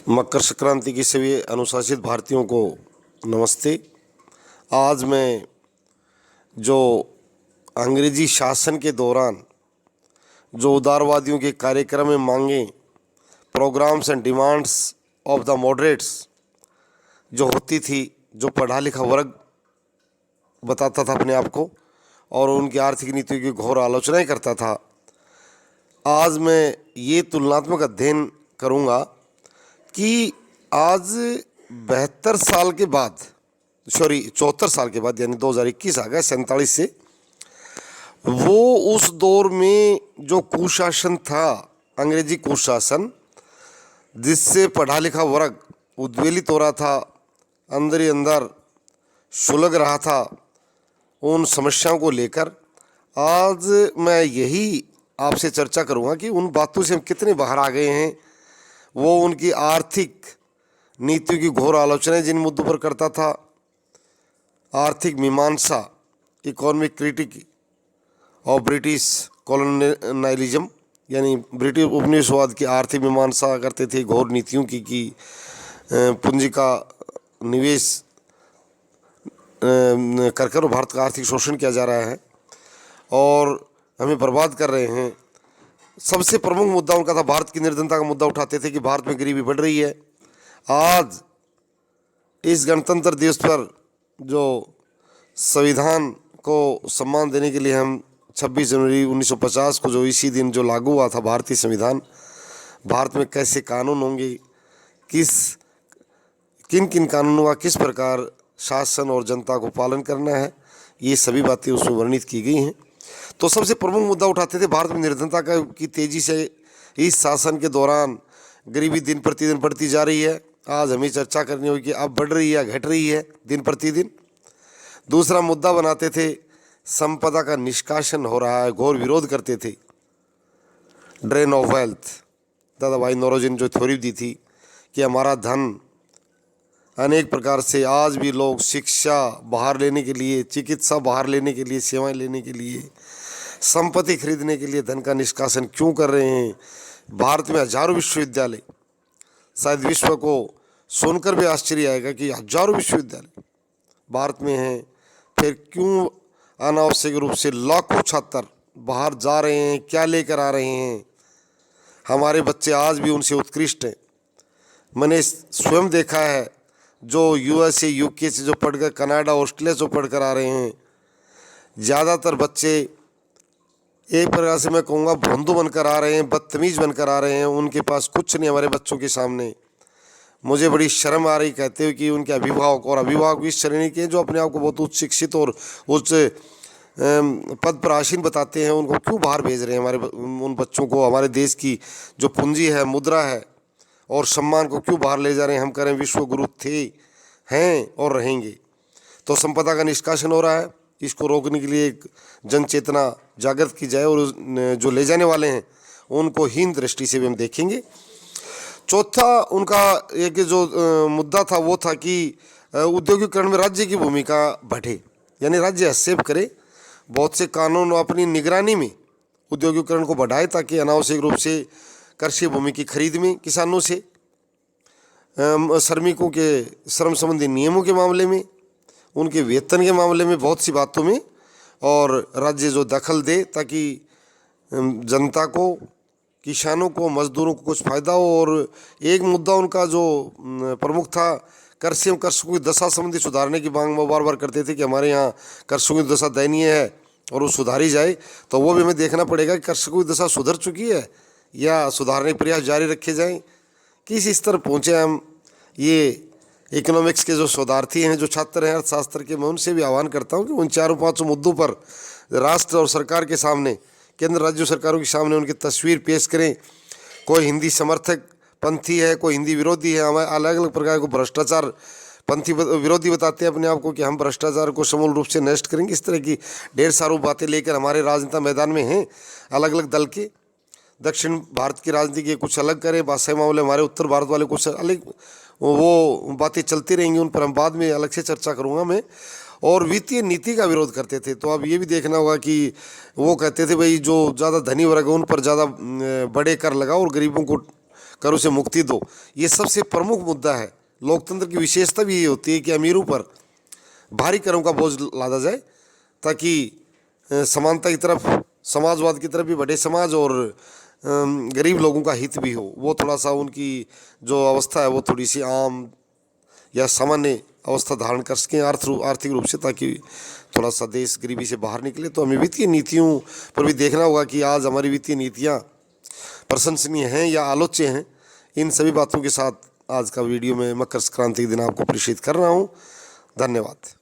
मकर संक्रांति की सभी अनुशासित भारतीयों को नमस्ते। आज मैं जो अंग्रेजी शासन के दौरान जो उदारवादियों के कार्यक्रम में मांगे programs and demands of the moderates जो होती थी, जो पढ़ा लिखा वर्ग बताता था अपने आप को और उनकी आर्थिक नीतियों की घोर आलोचनाएं करता था, आज मैं ये तुलनात्मक अध्ययन करूँगा कि आज 72 साल के बाद 74 साल के बाद यानी 2021 आ गया 47 से, वो उस दौर में जो कुशासन था, अंग्रेजी कुशासन, जिससे पढ़ा लिखा वर्ग उद्वेलित हो रहा था, अंदर ही अंदर सुलग रहा था उन समस्याओं को लेकर, आज मैं यही आपसे चर्चा करूँगा कि उन बातों से हम कितने बाहर आ गए हैं। वो उनकी आर्थिक नीतियों की घोर आलोचनाएं जिन मुद्दों पर करता था, आर्थिक मीमांसा, इकोनॉमिक क्रिटिक और ब्रिटिश कॉलोनियलिज्म यानी ब्रिटिश उपनिवेशवाद की आर्थिक मीमांसा करते थे, घोर नीतियों की पूंजी का निवेश कर भारत का आर्थिक शोषण किया जा रहा है और हमें बर्बाद कर रहे हैं। सबसे प्रमुख मुद्दा उनका था, भारत की निर्धनता का मुद्दा उठाते थे कि भारत में गरीबी बढ़ रही है। आज इस गणतंत्र दिवस पर जो संविधान को सम्मान देने के लिए हम 26 जनवरी 1950 को जो इसी दिन जो लागू हुआ था भारतीय संविधान, भारत में कैसे कानून होंगे, किन किन कानूनों का किस प्रकार शासन और जनता को पालन करना है, ये सभी बातें उसमें वर्णित की गई हैं। तो सबसे प्रमुख मुद्दा उठाते थे भारत में निर्धनता की तेज़ी से इस शासन के दौरान गरीबी दिन प्रतिदिन बढ़ती जा रही है। आज हमें चर्चा करनी होगी कि अब बढ़ रही है, घट रही है दिन प्रतिदिन। दूसरा मुद्दा बनाते थे, संपदा का निष्कासन हो रहा है, घोर विरोध करते थे। ड्रेन ऑफ वेल्थ, दादा भाई नौरोजी ने जो थ्योरी दी थी कि हमारा धन अनेक प्रकार से आज भी लोग शिक्षा बाहर लेने के लिए, चिकित्सा बाहर लेने के लिए, सेवाएं लेने के लिए, संपत्ति खरीदने के लिए धन का निष्कासन क्यों कर रहे हैं। भारत में हजारों विश्वविद्यालय, शायद विश्व को सुनकर भी आश्चर्य आएगा कि हजारों विश्वविद्यालय भारत में हैं, फिर क्यों अनावश्यक रूप से लाखों छात्र बाहर जा रहे हैं, क्या लेकर आ रहे हैं। हमारे बच्चे आज भी उनसे उत्कृष्ट हैं। मैंने स्वयं देखा है, जो यूएसए यूके से जो पढ़कर, कनाडा ऑस्ट्रेलिया से पढ़कर आ रहे हैं, ज़्यादातर बच्चे एक प्रकार से मैं कहूँगा भोंदू बनकर आ रहे हैं, बदतमीज़ बनकर आ रहे हैं। उनके पास कुछ नहीं हमारे बच्चों के सामने। मुझे बड़ी शर्म आ रही कहते हुए कि उनके अभिभावक, और अभिभावक भी इस श्रेणी के जो अपने आप को बहुत उच्च शिक्षित और उच्च पद पर आसीन बताते हैं, उनको क्यों बाहर भेज रहे हैं। हमारे उन बच्चों को हमारे देश की जो पूंजी है, मुद्रा है और सम्मान को क्यों बाहर ले जा रहे हैं। हम करें विश्व गुरु थे, हैं और रहेंगे। तो संपदा का निष्कासन हो रहा है, इसको रोकने के लिए एक जन चेतना जागृत की जाए और जो ले जाने वाले हैं उनको हीन दृष्टि से भी हम देखेंगे। चौथा उनका एक जो मुद्दा था वो था कि औद्योगिकरण में राज्य की भूमिका बढ़े, यानी राज्य हस्तक्षेप करे, बहुत से कानून अपनी निगरानी में औद्योगिकरण को बढ़ाए ताकि अनावश्यक रूप से कृषि भूमि की खरीद में किसानों से, श्रमिकों के श्रम संबंधी नियमों के मामले में, उनके वेतन के मामले में, बहुत सी बातों में, और राज्य जो दखल दे ताकि जनता को, किसानों को, मजदूरों को कुछ फ़ायदा हो। और एक मुद्दा उनका जो प्रमुख था, कृषि एवं कृषकों की दशा संबंधी सुधारने की मांग वो बार बार करते थे कि हमारे यहाँ कृषकों की दशा दयनीय है और वो सुधारी जाए। तो वो भी हमें देखना पड़ेगा कि कृषकों की दशा सुधर चुकी है या सुधारने के प्रयास जारी रखे जाएं, किस स्तर पहुँचे हम। ये इकोनॉमिक्स के जो शोधार्थी हैं, जो छात्र हैं अर्थशास्त्र के, मैं उनसे भी आह्वान करता हूँ कि उन चारों पाँचों मुद्दों पर राष्ट्र और सरकार के सामने, केंद्र राज्य सरकारों के सामने उनकी तस्वीर पेश करें। कोई हिंदी समर्थक पंथी है, कोई हिंदी विरोधी है, हमें अलग अलग प्रकार को भ्रष्टाचार पंथी विरोधी बताते हैं अपने आप को कि हम भ्रष्टाचार को समूल रूप से नष्ट करेंगे। इस तरह की ढेर सारी बातें लेकर हमारे राजनीतिक मैदान में हैं अलग अलग दल के। दक्षिण भारत की राजनीति के कुछ अलग करें, भाषाई मामले हमारे उत्तर भारत वाले कुछ अलग, वो बातें चलती रहेंगी, उन पर हम बाद में अलग से चर्चा करूँगा मैं। और वित्तीय नीति का विरोध करते थे। तो अब ये भी देखना होगा कि वो कहते थे भाई जो ज़्यादा धनी वर्ग है उन पर ज़्यादा बड़े कर लगाओ और गरीबों को करों से मुक्ति दो, ये सबसे प्रमुख मुद्दा है। लोकतंत्र की विशेषता भी ये होती है कि अमीरों पर भारी करों का बोझ लादा जाए ताकि समानता की तरफ, समाजवाद की तरफ भी बढ़े समाज, और गरीब लोगों का हित भी हो, वो थोड़ा सा उनकी जो अवस्था है वो थोड़ी सी आम या सामान्य अवस्था धारण कर सकें आर्थिक रूप से, ताकि थोड़ा सा देश गरीबी से बाहर निकले। तो हमें वित्तीय नीतियों पर भी देखना होगा कि आज हमारी वित्तीय नीतियाँ प्रशंसनीय हैं या आलोच्य हैं। इन सभी बातों के साथ आज का वीडियो में मकर संक्रांति के दिन आपको प्रेषित कर रहा हूँ। धन्यवाद।